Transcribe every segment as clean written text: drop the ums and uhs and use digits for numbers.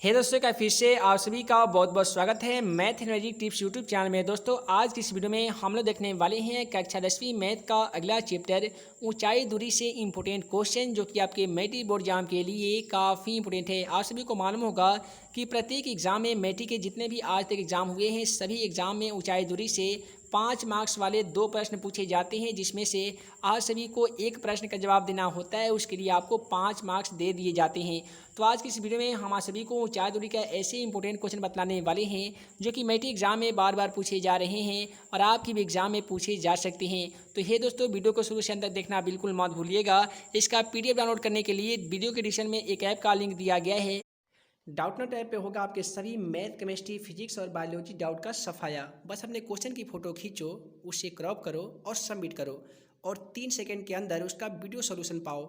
हे दोस्तों का फिर से आप सभी का बहुत बहुत स्वागत है math energy tips YouTube channel में। दोस्तों आज की इस वीडियो में हम लोग देखने वाले हैं कक्षा 10वीं मैथ का अगला चैप्टर ऊंचाई दूरी से इंपॉर्टेंट क्वेश्चन, जो कि आपके मैट्रिक बोर्ड एग्जाम के लिए काफ़ी इंपॉर्टेंट है। आप सभी को मालूम होगा कि प्रत्येक एग्जाम में मैट्रिक के जितने भी आज तक एग्जाम हुए हैं सभी एग्जाम में ऊंचाई दूरी से 5 मार्क्स वाले 2 प्रश्न पूछे जाते हैं, जिसमें से आज सभी को एक प्रश्न का जवाब देना होता है। उसके लिए आपको 5 मार्क्स दे दिए जाते हैं। तो आज की इस वीडियो में हम आप सभी को ऊंचाई दूरी का ऐसे इंपॉर्टेंट क्वेश्चन बतलाने वाले हैं जो कि मैट्रिक एग्जाम में बार बार पूछे जा रहे हैं और आपकी भी एग्जाम में पूछे जा सकते हैं। तो हे दोस्तों, वीडियो को शुरू से अंत तक देखना बिल्कुल मत भूलिएगा। इसका PDF डाउनलोड करने के लिए वीडियो के डिस्क्रिप्शन में एक ऐप का लिंक दिया गया है। डाउटनट ऐप पे होगा आपके सभी मैथ, केमिस्ट्री, फिजिक्स और बायोलॉजी डाउट का सफाया। बस अपने क्वेश्चन की फ़ोटो खींचो, उसे क्रॉप करो और सबमिट करो और 3 सेकंड के अंदर उसका वीडियो सॉल्यूशन पाओ।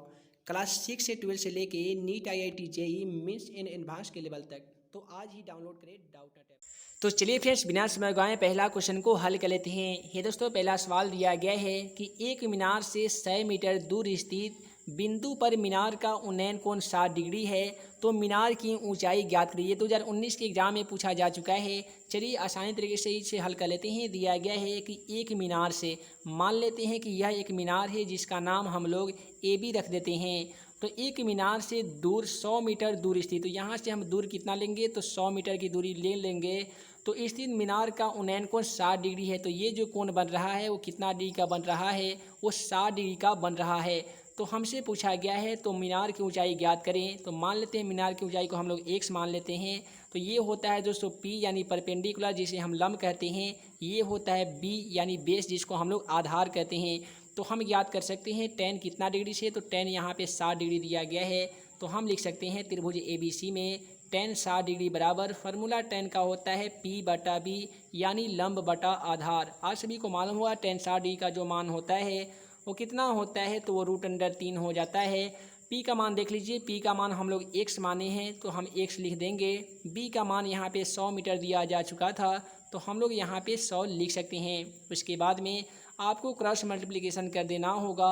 क्लास 6 से 12 से लेके NEET, IIT, JEE mains in advance के लेवल तक। तो आज ही डाउनलोड करें डाउटनट ऐप। तो चलिए फ्रेंड्स, बिना समय गवाए पहला क्वेश्चन को हल कर लेते हैं। ये दोस्तों, पहला सवाल दिया गया है कि एक मीनार से 100 मीटर दूर स्थित बिंदु पर मीनार का उन्नयन कोण 60 डिग्री है, तो मीनार की ऊंचाई ज्ञात करिए। 2019 के एग्जाम में पूछा जा चुका है। चलिए आसानी तरीके से इसे हल कर लेते हैं। दिया गया है कि एक मीनार से, मान लेते हैं कि यह एक मीनार है जिसका नाम हम लोग AB रख देते हैं। तो एक मीनार से दूर 100 मीटर दूर स्थित, तो यहाँ से हम दूर कितना लेंगे तो 100 मीटर की दूरी ले लेंगे। तो स्थित मीनार का उन्नयन कोण 60 डिग्री है। तो ये जो कोण बन रहा है वो कितना डिग्री का बन रहा है, वो 60 डिग्री का बन रहा है। तो हमसे पूछा गया है तो मीनार की ऊंचाई ज्ञात करें। तो मान लेते हैं मीनार की ऊंचाई को हम लोग x मान लेते हैं। तो ये होता है दोस्तों P यानी परपेंडिकुलर, जिसे हम लंब कहते हैं। ये होता है B यानी बेस, जिसको हम लोग आधार कहते हैं। तो हम याद कर सकते हैं tan कितना डिग्री से, तो tan यहाँ पे 60 डिग्री दिया गया है। तो हम लिख सकते हैं त्रिभुज ABC में tan 60 डिग्री बराबर फॉर्मूला tan का होता है P/B यानी लंब बटा आधार। आज सभी को मालूम हुआ tan 60 डिग्री का जो मान होता है वो कितना होता है, तो वो √3 हो जाता है। P का मान देख लीजिए, P का मान हम लोग x माने हैं तो हम x लिख देंगे। B का मान यहाँ पे 100 मीटर दिया जा चुका था तो हम लोग यहाँ पे 100 लिख सकते हैं। उसके बाद में आपको क्रॉस मल्टीप्लिकेशन कर देना होगा।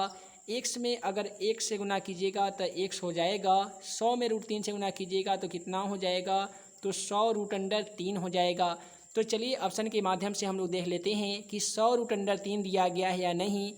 x में अगर 1 से गुना कीजिएगा तो x हो जाएगा, 100 में √3 से गुना कीजिएगा तो कितना हो जाएगा, तो 100 √3 हो जाएगा। तो चलिए ऑप्शन के माध्यम से हम लोग देख लेते हैं कि 100 √3 दिया गया है या नहीं।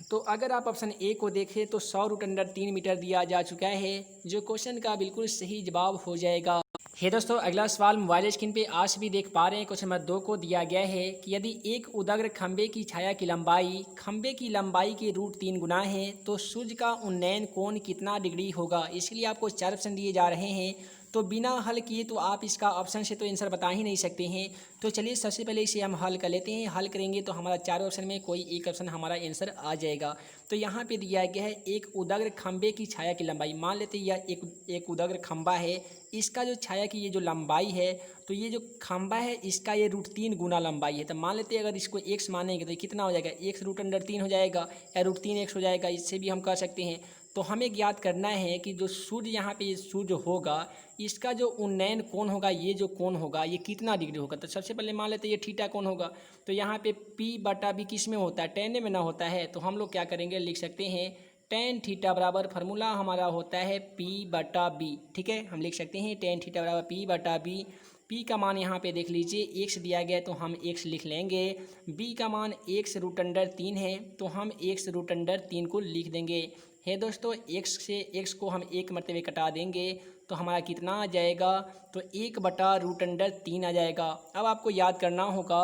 तो अगर आप ऑप्शन ए को देखें तो 100 √3 मीटर दिया जा चुका है, जो क्वेश्चन का बिल्कुल सही जवाब हो जाएगा। हे दोस्तों, अगला सवाल मोबाइल स्क्रीन पे आज भी देख पा रहे हैं। क्वेश्चन नंबर 2 को दिया गया है कि यदि एक उदग्र खंबे की छाया की लंबाई खंबे की लंबाई के √3 गुना है तो सूर्य का उन्नयन कोण कितना डिग्री होगा। इसके लिए आपको 4 ऑप्शन दिए जा रहे हैं। तो बिना हल किए तो आप इसका ऑप्शन से तो आंसर बता ही नहीं सकते हैं। तो चलिए सबसे पहले इसे हम हल कर लेते हैं। हल करेंगे तो हमारा 4 ऑप्शन में कोई एक ऑप्शन हमारा आंसर आ जाएगा। तो यहाँ पे दिया गया है एक उदग्र खंबे की छाया की लंबाई। मान लेते हैं यह एक उदग्र खंबा है, इसका जो छाया की ये जो लंबाई है, तो ये जो खंबा है इसका ये √3 गुना लंबाई है। तो मान लेते हैं अगर इसको x मानेंगे तो कितना हो जाएगा, x √3 हो जाएगा या √3x हो जाएगा। इससे भी हम कर सकते हैं। तो हमें ज्ञात करना है कि जो सूर्य यहाँ पे सूर्य होगा, इसका जो उन्नयन कोण होगा, ये जो कोण होगा ये कितना डिग्री होगा। तो सबसे पहले मान लेते हैं ये थीटा कोण होगा। तो यहाँ पे P/B किस में होता है, tan में ना होता है। तो हम लोग क्या करेंगे, लिख सकते हैं tan थीटा बराबर फार्मूला हमारा होता है P/B। ठीक है, हम लिख सकते हैं tan थीटा बराबर P/B। P का मान यहाँ पे देख लीजिए, x दिया गया तो हम x लिख लेंगे। B का मान x √3 है तो हम x √3 को लिख देंगे। है दोस्तों, x से x को हम एक मरतबे कटा देंगे तो हमारा कितना आ जाएगा, तो 1/√3 आ जाएगा। अब आपको याद करना होगा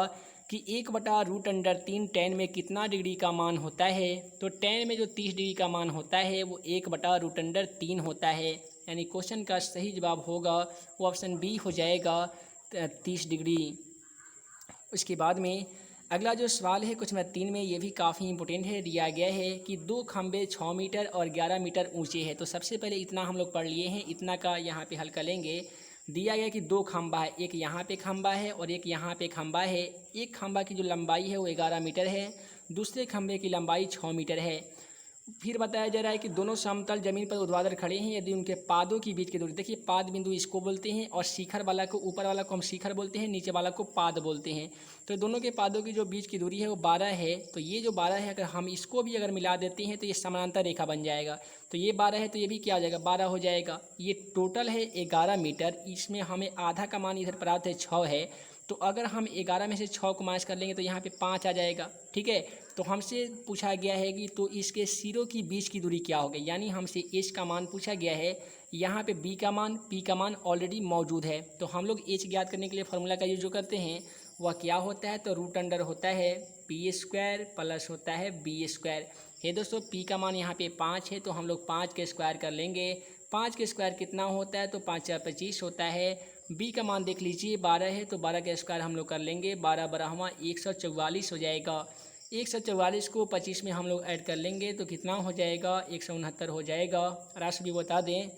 कि 1/√3 tan में कितना डिग्री का मान होता है। तो tan में जो 30 डिग्री का मान होता है वो 1/√3 होता है। यानी क्वेश्चन का सही जवाब होगा वो ऑप्शन B हो जाएगा, 30 डिग्री। उसके बाद में अगला जो सवाल है क्वेश्चन नंबर 3 में, ये भी काफ़ी इंपॉर्टेंट है। दिया गया है कि 2 खंबे 6 मीटर और 11 मीटर ऊंचे हैं। तो सबसे पहले इतना हम लोग पढ़ लिए हैं, इतना का यहाँ पे हल कर लेंगे। दिया गया कि 2 खंबा है, एक यहाँ पे खंबा है और एक यहाँ पे खंबा है। एक खंबा की जो लंबाई है वो 11 मीटर है, दूसरे खंबे की लंबाई 6 मीटर है। फिर बताया जा रहा है कि दोनों समतल जमीन पर ऊर्ध्वाधर खड़े हैं यदि उनके पादों के बीच की दूरी, देखिए पाद बिंदु इसको बोलते हैं और शिखर वाला को, ऊपर वाला को हम शिखर बोलते हैं, नीचे वाला को पाद बोलते हैं। तो दोनों के पादों की जो बीच की दूरी है वो 12 है। तो ये जो 12 है अगर हम इसको भी अगर मिला देते हैं तो ये समानांतर रेखा बन जाएगा। तो ये 12 है तो ये भी क्या हो जाएगा, 12 हो जाएगा। ये टोटल है 11 मीटर, इसमें हमें आधा का मान इधर प्राप्त है 6 है। तो अगर हम 11 में से 6 को माइनस कर लेंगे तो यहाँ पे 5 आ जाएगा। ठीक है, तो हमसे पूछा गया है कि तो इसके सिरों की बीच की दूरी क्या होगी, यानी हमसे एच का मान पूछा गया है। यहाँ पे बी का मान, पी का मान ऑलरेडी मौजूद है। तो हम लोग एच ज्ञात करने के लिए फार्मूला का यूज जो करते हैं वह क्या होता है, तो रूट अंडर होता है पी स्क्वायर प्लस होता है बी स्क्वायर। है दोस्तों, पी का मान यहाँ पे 5 है तो हम लोग 5 के स्क्वायर कर लेंगे। 5 के स्क्वायर कितना होता है, तो 5 4 25 होता है। बी का मान देख लीजिए 12 है तो 12 का स्क्वायर हम लोग कर लेंगे, 12 12 144 हो जाएगा। 144 को 25 में हम लोग ऐड कर लेंगे तो कितना हो जाएगा, 169 हो जाएगा। राशि भी बता दें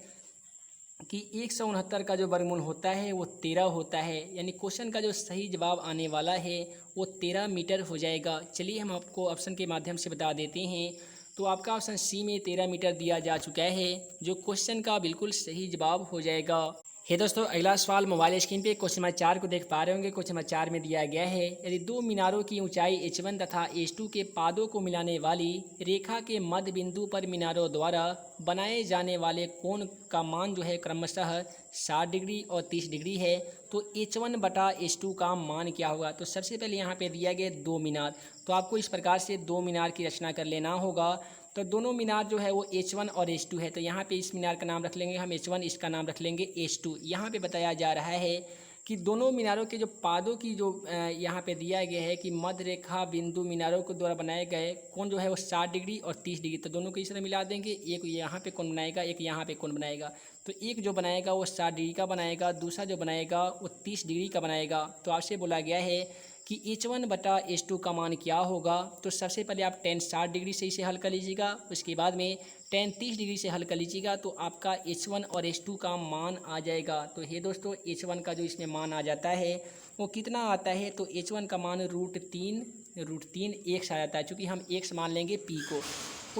कि 169 का जो वर्गमूल होता है वो 13 होता है, यानी क्वेश्चन का जो सही जवाब आने वाला है वो 13 मीटर हो जाएगा। चलिए हम आपको ऑप्शन के माध्यम से बता देते हैं। तो आपका ऑप्शन सी में 13 मीटर दिया जा चुका है, जो क्वेश्चन का बिल्कुल सही जवाब हो जाएगा। हे दोस्तों, अगला सवाल मोबाइल स्क्रीन पे क्वेश्चन नंबर 4 को देख पा रहे होंगे। क्वेश्चन नंबर 4 में दिया गया है, यदि दो मीनारों की ऊंचाई H1 तथा H2 के पादों को मिलाने वाली रेखा के मध्य बिंदु पर मीनारों द्वारा बनाए जाने वाले कोण का मान जो है क्रमशः 60 डिग्री और 30 डिग्री है, तो H1 बटा H2 का मान क्या होगा। तो सबसे पहले यहाँ पे दिया गया दो मीनार, तो आपको इस प्रकार से दो मीनार की रचना कर लेना होगा। तो दोनों मीनार जो है वो H1 और H2 है, तो यहाँ पे इस मीनार का नाम रख लेंगे हम H1, इसका नाम रख लेंगे H2। यहाँ पे बताया जा रहा है कि दोनों मीनारों के जो पादों की जो यहाँ पे दिया गया है कि मध्य रेखा बिंदु मीनारों के द्वारा बनाए गए कोण जो है वो 60 डिग्री और 30 डिग्री, तो दोनों को इस तरह मिला देंगे। एक यहाँ पे कोण बनाएगा, एक यहाँ पे कोण बनाएगा। तो एक जो बनाएगा वो 60 डिग्री का बनाएगा, दूसरा जो बनाएगा वो 30 डिग्री का बनाएगा। तो आपसे बोला गया है कि H1 बटा H2 का मान क्या होगा। तो सबसे पहले आप tan 60 डिग्री से इसे हल कर लीजिएगा, उसके बाद में tan 30 डिग्री से हल कर लीजिएगा, तो आपका H1 और H2 का मान आ जाएगा। तो ये दोस्तों H1 का जो इसमें मान आ जाता है वो कितना आता है, तो H1 का मान √3 x आ जाता है, चूँकि हम x मान लेंगे p को।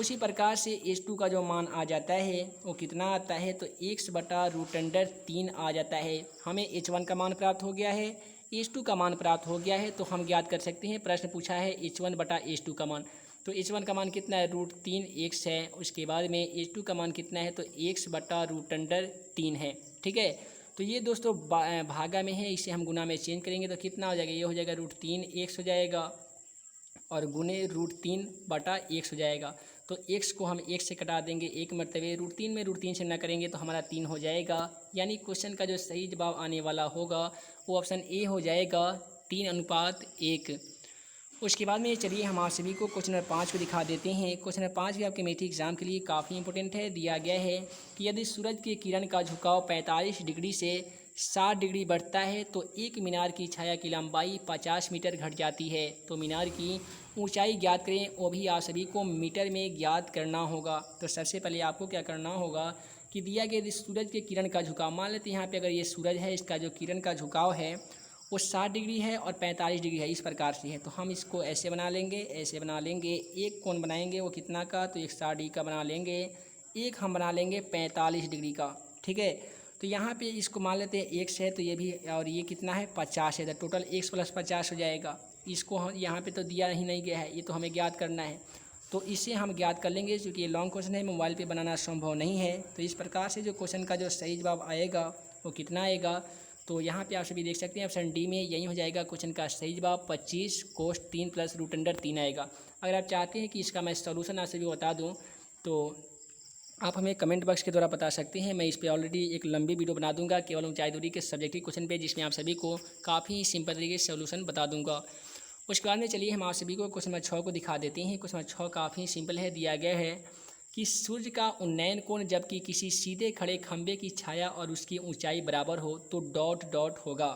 उसी प्रकार से H2 का जो मान आ जाता है वो कितना आता है, तो x बटा √3 आ जाता है। हमें H1 का मान प्राप्त हो गया है, H2 का मान प्राप्त हो गया है, तो हम ज्ञात कर सकते हैं। प्रश्न पूछा है H1 बटा H2 का मान, तो H1 का मान कितना है, √3 x है। उसके बाद में H2 का मान कितना है, तो x बटा √3 है। ठीक है, तो ये दोस्तों भागा में है, इसे हम गुना में चेंज करेंगे तो कितना हो जाएगा, ये हो जाएगा √3 x हो जाएगा और गुने √3 बटा x हो जाएगा। तो x को हम 1 से कटा देंगे एक मरतबे, √3 में √3 से ना करेंगे तो हमारा 3 हो जाएगा। यानी क्वेश्चन का जो सही जवाब आने वाला होगा वो ऑप्शन ए हो जाएगा, 3:1। उसके बाद में चलिए हम आप सभी को क्वेश्चन नंबर 5 को दिखा देते हैं। क्वेश्चन नंबर 5 भी आपके मैट्रिक एग्जाम के लिए काफ़ी इंपॉर्टेंट है। दिया गया है कि यदि सूरज के किरण का झुकाव 45 डिग्री से 60 डिग्री बढ़ता है तो एक मीनार की छाया की लंबाई 50 मीटर घट जाती है। तो मीनार की ऊंचाई ज्ञात करें, वो भी आप सभी को मीटर में ज्ञात करना होगा। तो सबसे पहले आपको क्या करना होगा कि दिया गया यदि सूरज के किरण का झुकाव, मान लेते हैं यहाँ पे अगर ये सूरज है, इसका जो किरण का झुकाव है वो 60 डिग्री है और 45 डिग्री है, इस प्रकार से है। तो हम इसको ऐसे बना लेंगे, ऐसे बना लेंगे। एक कोण बनाएंगे वो कितना का, तो एक 60 डिग्री का बना लेंगे, एक हम बना लेंगे 45 डिग्री का। ठीक है, तो यहाँ पे इसको मान लेते हैं x है, तो ये भी, और ये कितना है 50 है, तो टोटल x + 50 हो जाएगा। इसको हम यहाँ पे तो दिया ही नहीं गया है, ये तो हमें ज्ञात करना है, तो इसे हम ज्ञात कर लेंगे। क्योंकि ये लॉन्ग क्वेश्चन है, मोबाइल पे बनाना संभव नहीं है। तो इस प्रकार से जो क्वेश्चन का जो सही जवाब आएगा वो कितना आएगा, तो यहाँ पे आप सभी देख सकते हैं ऑप्शन डी में यही हो जाएगा क्वेश्चन का सही जवाब, 25 cos 3 + √3 आएगा। अगर आप चाहते हैं कि इसका मैं सॉल्यूशन आप सभी बता दूँ तो आप हमें कमेंट बॉक्स के द्वारा बता सकते हैं। मैं इस पर ऑलरेडी एक लंबी वीडियो बना दूंगा केवल ऊंचाई दूरी के सब्जेक्टिव क्वेश्चन पे, जिसमें आप सभी को काफ़ी सिंपल तरीके से सॉल्यूशन बता दूंगा। उसके बाद में चलिए हम आप सभी को क्वेश्चन नंबर 6 को दिखा देते हैं। क्वेश्चन नंबर 6 काफ़ी सिंपल है। दिया गया है कि सूर्य का उन्नयन कोण जबकि किसी सीधे खड़े खंभे की छाया और उसकी ऊंचाई बराबर हो तो ... होगा।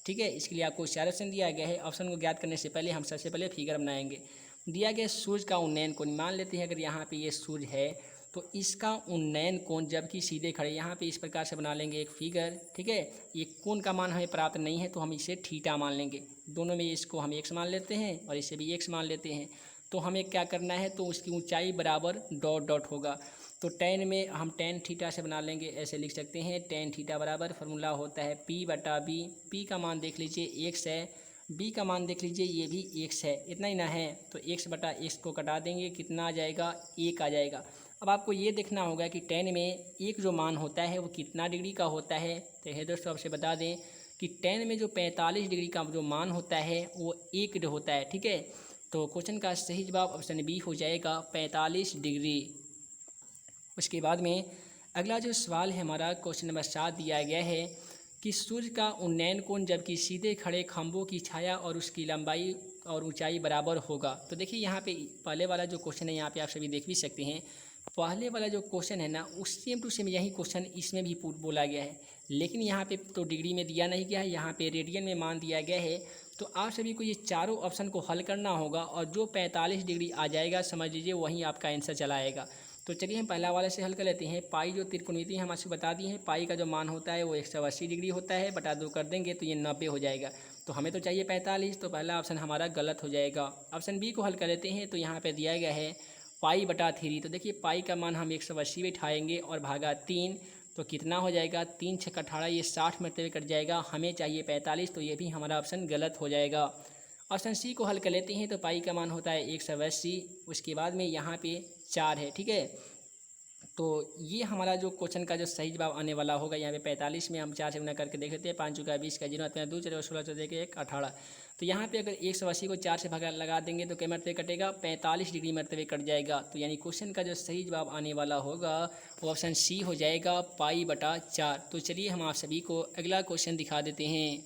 ठीक है, इसके लिए आपको 4 ऑप्शन दिया गया है। ऑप्शन को ज्ञात करने से पहले हम सबसे पहले फिगर बनाएंगे। दिया गया सूर्य का उन्नयन कोण, मान लेते हैं अगर यहाँ पे ये सूर्य है तो इसका उन्नयन कोण जबकि सीधे खड़े, यहाँ पे इस प्रकार से बना लेंगे एक फिगर। ठीक है, ये कोण का मान हमें प्राप्त नहीं है तो हम इसे थीटा मान लेंगे। दोनों में इसको हम x मान लेते हैं और इसे भी x मान लेते हैं। तो हमें क्या करना है, तो उसकी ऊंचाई बराबर डॉट डॉट होगा। तो टेन में हम टेन थीटा से बना लेंगे, ऐसे लिख सकते हैं टेन थीटा बराबर फार्मूला होता है पी बटा बी। पी का मान देख लीजिए एक्स है, बी का मान देख लीजिए ये भी एक्स है, इतना ही ना है। तो एक्स बटा एक्स को कटा देंगे, कितना आ जाएगा, एक आ जाएगा। अब आपको ये देखना होगा कि टेन में एक जो मान होता है वो कितना डिग्री का होता है। तो ये दोस्तों आपसे बता दें कि टेन में जो 45 डिग्री का जो मान होता है वो एक होता है, ठीक है। तो क्वेश्चन का सही जवाब ऑप्शन बी हो जाएगा 45 डिग्री। उसके बाद में अगला जो सवाल है हमारा क्वेश्चन नंबर 7 दिया गया है कि सूर्य का उन्नयन कोण जबकि सीधे खड़े खंभों की छाया और उसकी लंबाई और ऊंचाई बराबर होगा। तो देखिए यहाँ पे पहले वाला जो क्वेश्चन है यहाँ पे आप सभी देख भी सकते हैं। पहले वाला जो क्वेश्चन है ना उस सेम टू सेम यही क्वेश्चन इसमें भी बोला गया है, लेकिन यहाँ पे तो डिग्री में दिया नहीं गया है, यहाँ पे रेडियन में मान दिया गया है। तो आप सभी को ये चारों ऑप्शन को हल करना होगा और जो 45 डिग्री आ जाएगा समझ लीजिए वहीं आपका आंसर चला आएगा। तो चलिए हम पहला वाले से हल कर लेते हैं। पाई जो त्रिकोणमिति हम आपसे बता दी है, पाई का जो मान होता है वो 180 डिग्री होता है, बटा 2 कर देंगे तो ये 90 हो जाएगा। तो हमें तो चाहिए 45, तो पहला ऑप्शन हमारा गलत हो जाएगा। ऑप्शन बी को हल कर लेते हैं। तो यहाँ पे दिया गया है पाई बटा 3। तो देखिए पाई का मान हम 180 बिठाएंगे और भागा 3, तो कितना हो जाएगा, 3 छक 18, ये 60 मरतबे कट जाएगा। हमें चाहिए 45, तो ये भी हमारा ऑप्शन गलत हो जाएगा। ऑप्शन सी को हल कर लेते हैं। तो पाई का मान होता है 180, उसके बाद में यहाँ पे 4 है, ठीक है। तो ये हमारा जो क्वेश्चन का जो सही जवाब आने वाला होगा, यहाँ पे 45 में हम 4 से गुना करके देख लेते हैं। 5 चुका 20 का 0 आता है 2 4 16 14 1 18। तो यहाँ पे अगर 180 को 4 से भागा लगा देंगे तो क्या मरतबे कटेगा, 45 डिग्री मरतबे कट जाएगा। तो यानी क्वेश्चन का जो सही जवाब आने वाला होगा वो ऑप्शन सी हो जाएगा पाई बटा 4। तो चलिए हम आप सभी को अगला क्वेश्चन दिखा देते हैं।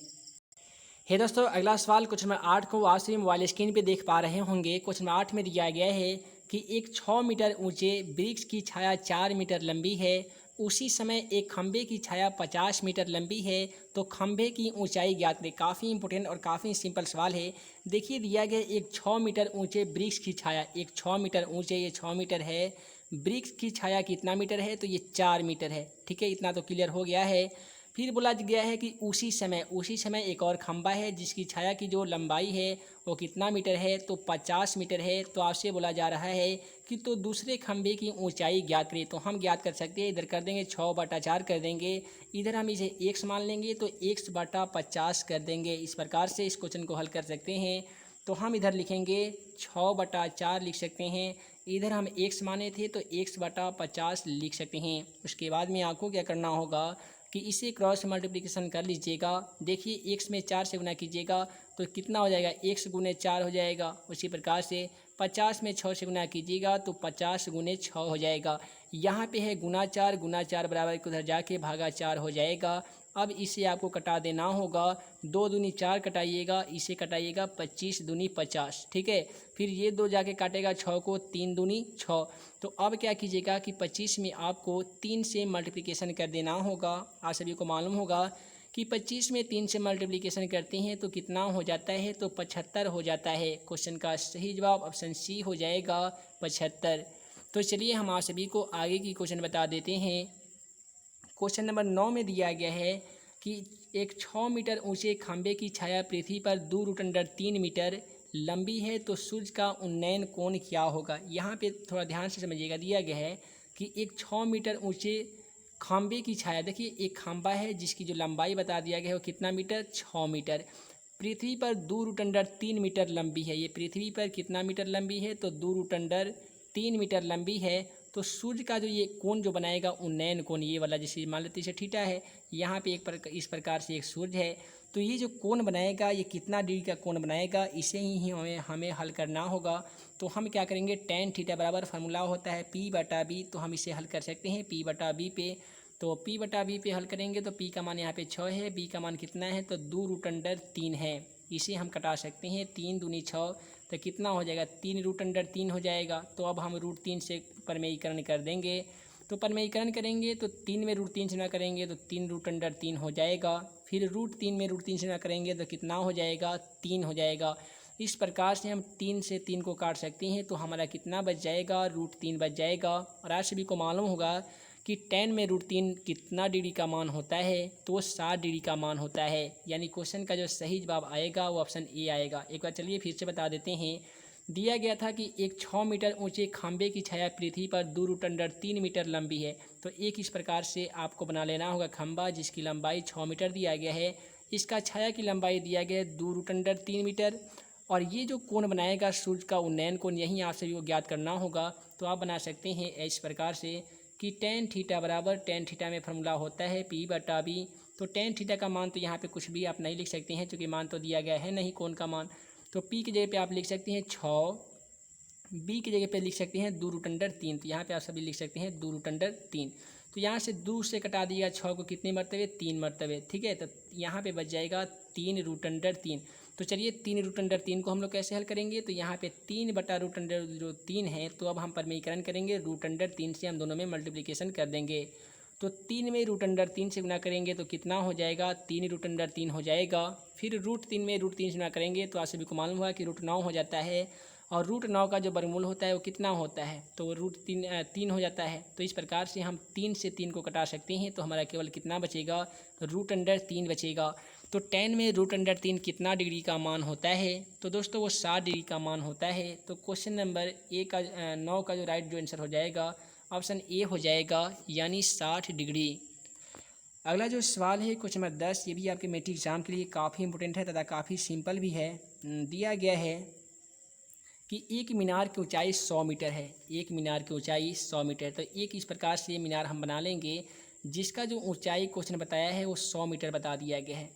हे दोस्तों, अगला सवाल क्वेश्चन नंबर 8 को आप सभी मोबाइल स्क्रीन पे देख पा रहे होंगे। क्वेश्चन नंबर 8 में दिया गया है कि एक 6 मीटर ऊंचे वृक्ष की छाया 4 मीटर लंबी है, उसी समय एक खंभे की छाया 50 मीटर लंबी है, तो खंभे की ऊंचाई ज्ञात करें। काफ़ी इंपॉर्टेंट और काफ़ी सिंपल सवाल है। देखिए दिया गया एक 6 मीटर ऊंचे वृक्ष की छाया, एक 6 मीटर ऊंचे, ये 6 मीटर है। वृक्ष की छाया कितना मीटर है, तो ये 4 मीटर है, ठीक है। इतना तो क्लियर हो गया है। फिर बोला गया है कि उसी समय एक और खंभा है जिसकी छाया की जो लंबाई है वो कितना मीटर है, तो 50 मीटर है। तो आपसे बोला जा रहा है कि तो दूसरे खंभे की ऊंचाई ज्ञात करें। तो हम ज्ञात कर सकते हैं, इधर कर देंगे 6/4 कर देंगे, इधर हम इसे x मान लेंगे तो x/50 कर देंगे। इस प्रकार से इस क्वेश्चन को हल कर सकते हैं। तो हम इधर लिखेंगे 6/4 लिख सकते हैं, इधर हम x माने थे तो x/50 लिख सकते हैं। उसके बाद में आपको क्या करना होगा कि इसे क्रॉस मल्टीप्लिकेशन कर लीजिएगा। देखिए x में 4 से गुना कीजिएगा तो कितना हो जाएगा, x गुने 4 हो जाएगा। उसी प्रकार से 50 में 6 से गुना कीजिएगा तो 50 गुने 6 हो जाएगा। यहाँ पे है गुना 4 बराबर उधर जाके भागा 4 हो जाएगा। अब इसे आपको कटा देना होगा, 2 दूनी 4 कटाइएगा, इसे कटाइएगा 25 दूनी 50, ठीक है। फिर ये 2 जाके काटेगा 6 को, 3 दूनी 6। तो अब क्या कीजिएगा कि 25 में आपको 3 से मल्टीप्लिकेशन कर देना होगा। आप सभी को मालूम होगा कि 25 में 3 से मल्टीप्लिकेशन करते हैं तो कितना हो जाता है, तो 75 हो जाता है। क्वेश्चन का सही जवाब ऑप्शन सी हो जाएगा 75। तो चलिए हम आप सभी को आगे की क्वेश्चन बता देते हैं। क्वेश्चन नंबर 9 में दिया गया है कि एक 6 मीटर ऊंचे खंभे की छाया पृथ्वी पर 2√3 मीटर लंबी है, तो सूर्य का उन्नयन कोण क्या होगा। यहाँ पे थोड़ा ध्यान से समझिएगा, दिया गया है कि एक 6 मीटर ऊंचे खंभे की छाया, देखिए एक खंभा है जिसकी जो लंबाई बता दिया गया है वो कितना मीटर, 6 मीटर। पृथ्वी पर 2√3 मीटर लंबी है, ये पृथ्वी पर कितना मीटर लंबी है, तो 2√3 मीटर लंबी है। तो सूर्य का जो ये कोण जो बनाएगा उन्नयन कोण, ये वाला जैसे मान लेते हैं थीटा है, यहाँ पे इस प्रकार से एक सूर्य है, तो ये जो कोण बनाएगा ये कितना डिग्री का कोण बनाएगा, इसे ही हमें हल करना होगा। तो हम क्या करेंगे, tan थीटा बराबर फार्मूला होता है p/b, तो हम इसे हल कर सकते हैं p/b पे। तो p/b पे हल करेंगे तो p का मान यहाँ पे 6 है, b का मान कितना है, तो 2√3 है। इसे हम कटा सकते हैं, 3 दूनी 6, तो कितना हो जाएगा, 3√3 हो जाएगा। तो अब हम √3 से परमेयीकरण कर देंगे, तो परमेयीकरण करेंगे तो 3 में √3 से ना करेंगे तो 3√3 हो जाएगा। फिर √3 में √3 से ना करेंगे तो कितना हो जाएगा, 3 हो जाएगा। इस प्रकार से हम 3 से 3 को काट सकते हैं, तो हमारा कितना बच जाएगा, √3 बच जाएगा। और आप सभी को मालूम होगा कि tan में √3 कितना डिग्री का मान होता है, तो 60 डिग्री का मान होता है। यानी क्वेश्चन का जो सही जवाब आएगा वो ऑप्शन ए आएगा। एक बार चलिए फिर से बता देते हैं। दिया गया था कि एक 6 मीटर ऊंचे खंभे की छाया पृथ्वी पर 2√3 मीटर लंबी है। तो एक इस प्रकार से आपको बना लेना होगा खंभा जिसकी लंबाई 6 मीटर दिया गया है, इसका छाया की लंबाई दिया गया है 2√3 मीटर, और ये जो कोण बनाएगा सूर्य का उन्नयन कोण, यही आप सभी को ज्ञात करना होगा। तो आप बना सकते हैं इस प्रकार से कि टेन थीटा बराबर, टेन थीटा में फॉर्मूला होता है P/B। तो टेन थीटा का मान तो यहाँ पे कुछ भी आप नहीं लिख सकते हैं क्योंकि मान तो दिया गया है नहीं कोण का मान। तो P की जगह पे आप लिख सकते हैं 6, B की जगह पे लिख सकते हैं 2√3। तो यहाँ पे आप सभी लिख सकते हैं 2√3। तो यहाँ से 2 से कटा दिया 6 को कितने मरतबे, 3 मरतबे, ठीक है। तो यहाँ पे बच जाएगा 3√3। तो चलिए 3√3 को हम लोग कैसे हल करेंगे, तो यहाँ पे 3/√3 है, तो अब हम परिमेयीकरण करेंगे, √3 से हम दोनों में मल्टीप्लिकेशन कर देंगे। तो 3 में √3 से गुना करेंगे तो कितना हो जाएगा, 3√3 हो जाएगा। फिर √3 में √3 से गुना करेंगे तो आप सभी को मालूम हुआ कि √9 हो जाता है, और √9 का जो वर्गमूल होता है वो कितना होता है, तो √3 हो जाता है। तो इस प्रकार से हम 3 से 3 को कटा सकते हैं, तो हमारा केवल कितना बचेगा, √3 बचेगा। तो 10 में √3 कितना डिग्री का मान होता है, तो दोस्तों वो 60 डिग्री का मान होता है। तो क्वेश्चन नंबर 9 का जो राइट जो आंसर हो जाएगा ऑप्शन ए हो जाएगा, यानी 60 डिग्री। अगला जो सवाल है क्वेश्चन नंबर 10, ये भी आपके मैट्रिक एग्जाम के लिए काफ़ी इंपॉर्टेंट है तथा काफ़ी सिंपल भी है। दिया गया है कि एक मीनार की ऊंचाई 100 मीटर है, एक मीनार की ऊंचाई 100 मीटर। तो एक इस प्रकार से मीनार हम बना लेंगे जिसका जो ऊंचाई क्वेश्चन बताया है वो 100 मीटर बता दिया गया है।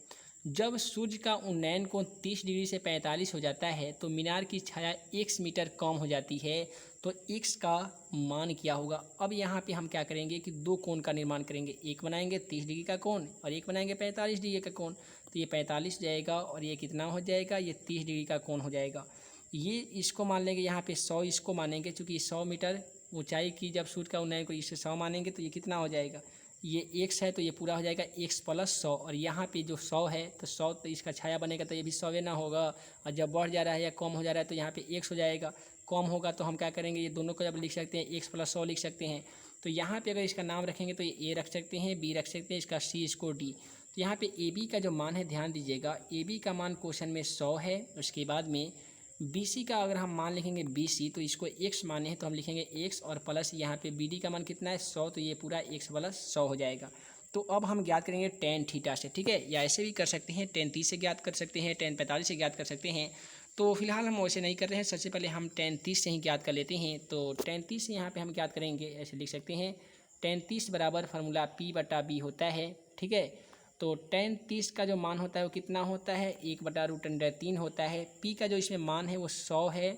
जब सूर्य का उन्नयन कोण 30 डिग्री से 45 हो जाता है तो मीनार की छाया x मीटर कम हो जाती है। तो x का मान क्या होगा। अब यहाँ पे हम क्या करेंगे कि दो कोण का निर्माण करेंगे, एक बनाएंगे 30 डिग्री का कोण और एक बनाएंगे 45 डिग्री का कोण। तो ये 45 जाएगा और ये कितना हो जाएगा, ये 30 डिग्री का कोण हो जाएगा। ये इसको मान लेंगे, यहाँ पे 100 इसको मानेंगे, चूँकि 100 मीटर ऊंचाई की जब सूर्य का उन्नयन को इससे 100 मानेंगे तो ये कितना हो जाएगा, ये x है तो ये पूरा हो जाएगा x + 100, और यहाँ पे जो 100 है तो 100 तो इसका छाया बनेगा तो ये भी 100 ना होगा, और जब बढ़ जा रहा है या कम हो जा रहा है तो यहाँ पे x हो जाएगा। कम होगा तो हम क्या करेंगे, ये दोनों को जब लिख सकते हैं x + 100 लिख सकते हैं। तो यहाँ पे अगर इसका नाम रखेंगे तो ये a रख सकते हैं, b रख सकते हैं, इसका c, इसको d। तो यहाँ पे AB का जो मान है ध्यान दीजिएगा, AB का मान क्वेश्चन में 100 है। उसके बाद में BC का अगर हम मान लिखेंगे BC तो इसको x माने हैं तो हम लिखेंगे x और प्लस यहाँ पे BD का मान कितना है 100, तो ये पूरा x + 100 हो जाएगा। तो अब हम ज्ञात करेंगे tan थीटा से, ठीक है, या ऐसे भी कर सकते हैं, tan 30 से ज्ञात कर सकते हैं, tan 45 से ज्ञात कर सकते हैं। तो फिलहाल हम वैसे नहीं कर रहे हैं, सबसे पहले हम tan 30 से ही ज्ञात कर लेते हैं। तो tan 30 से यहाँ पे हम ज्ञात करेंगे, ऐसे लिख सकते हैं, tan 30 बराबर फार्मूला P/B होता है, ठीक है। तो tan 30 का जो मान होता है वो कितना होता है, 1/√3 होता है। P का जो इसमें मान है वो 100 है,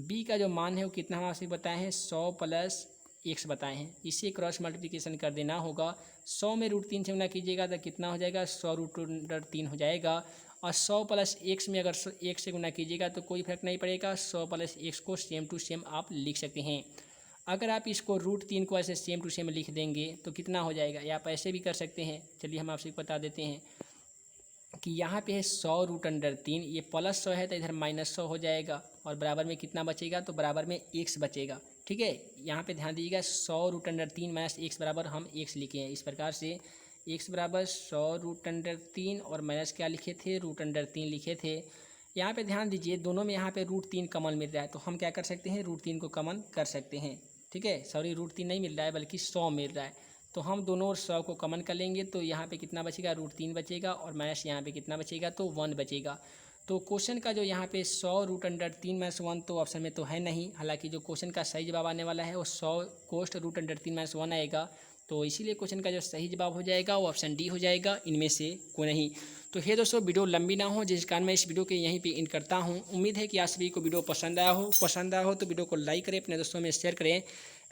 B का जो मान है वो कितना हम आपसे बताए हैं, 100 + x बताए हैं। इसे क्रॉस मल्टीप्लिकेशन कर देना होगा। 100 में √3 से गुना कीजिएगा तो कितना हो जाएगा, 100√3 हो जाएगा, और 100 + x में अगर 1 से गुना कीजिएगा तो कोई फर्क नहीं पड़ेगा, 100 + x को सेम टू सेम आप लिख सकते हैं। अगर आप इसको √3 को ऐसे सेम टू सेम लिख देंगे तो कितना हो जाएगा, या आप ऐसे भी कर सकते हैं। चलिए हम आपसे बता देते हैं कि यहाँ पे है 100√3, ये +100 है तो इधर -100 हो जाएगा, और बराबर में कितना बचेगा, तो बराबर में x बचेगा, ठीक है। यहाँ पे ध्यान दीजिएगा, 100√3 - x बराबर हम x लिखे हैं। इस प्रकार से x बराबर 100√3 और माइनस क्या लिखे थे, √3 लिखे थे। यहाँ पे ध्यान दीजिए, दोनों में यहाँ पे √3 कॉमन मिल रहा है, तो हम क्या कर सकते हैं, √3 को कॉमन कर सकते हैं, ठीक है। सॉरी, √3 नहीं मिल रहा है बल्कि 100 मिल रहा है, तो हम दोनों 100 को कॉमन कर लेंगे तो यहाँ पे कितना बचेगा, √3 बचेगा, और माइनस यहाँ पे कितना बचेगा, तो 1 बचेगा। तो क्वेश्चन का जो यहाँ पे 100√3 - 1 तो ऑप्शन में तो है नहीं, हालांकि जो क्वेश्चन का सही जवाब आने वाला है वो 100 कोष्ट √3 - 1 आएगा। तो इसीलिए क्वेश्चन का जो सही जवाब हो जाएगा वो ऑप्शन डी हो जाएगा, इनमें से कोई नहीं। तो हे दोस्तों, वीडियो लंबी ना हो जिस कारण मैं इस वीडियो के यहीं पे एंड करता हूँ। उम्मीद है कि आप सभी को वीडियो पसंद आया हो तो वीडियो को लाइक करें, अपने दोस्तों में शेयर करें।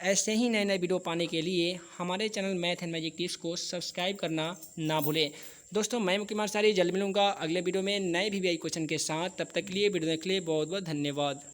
ऐसे ही नए नए वीडियो पाने के लिए हमारे channel math and magic tips को सब्सक्राइब करना ना भूलें। दोस्तों, मैं मुकेश कुमार सारी जल्द मिलूंगा अगले वीडियो में नए VVI क्वेश्चन के साथ। तब तक के लिए वीडियो देखने के लिए बहुत बहुत धन्यवाद।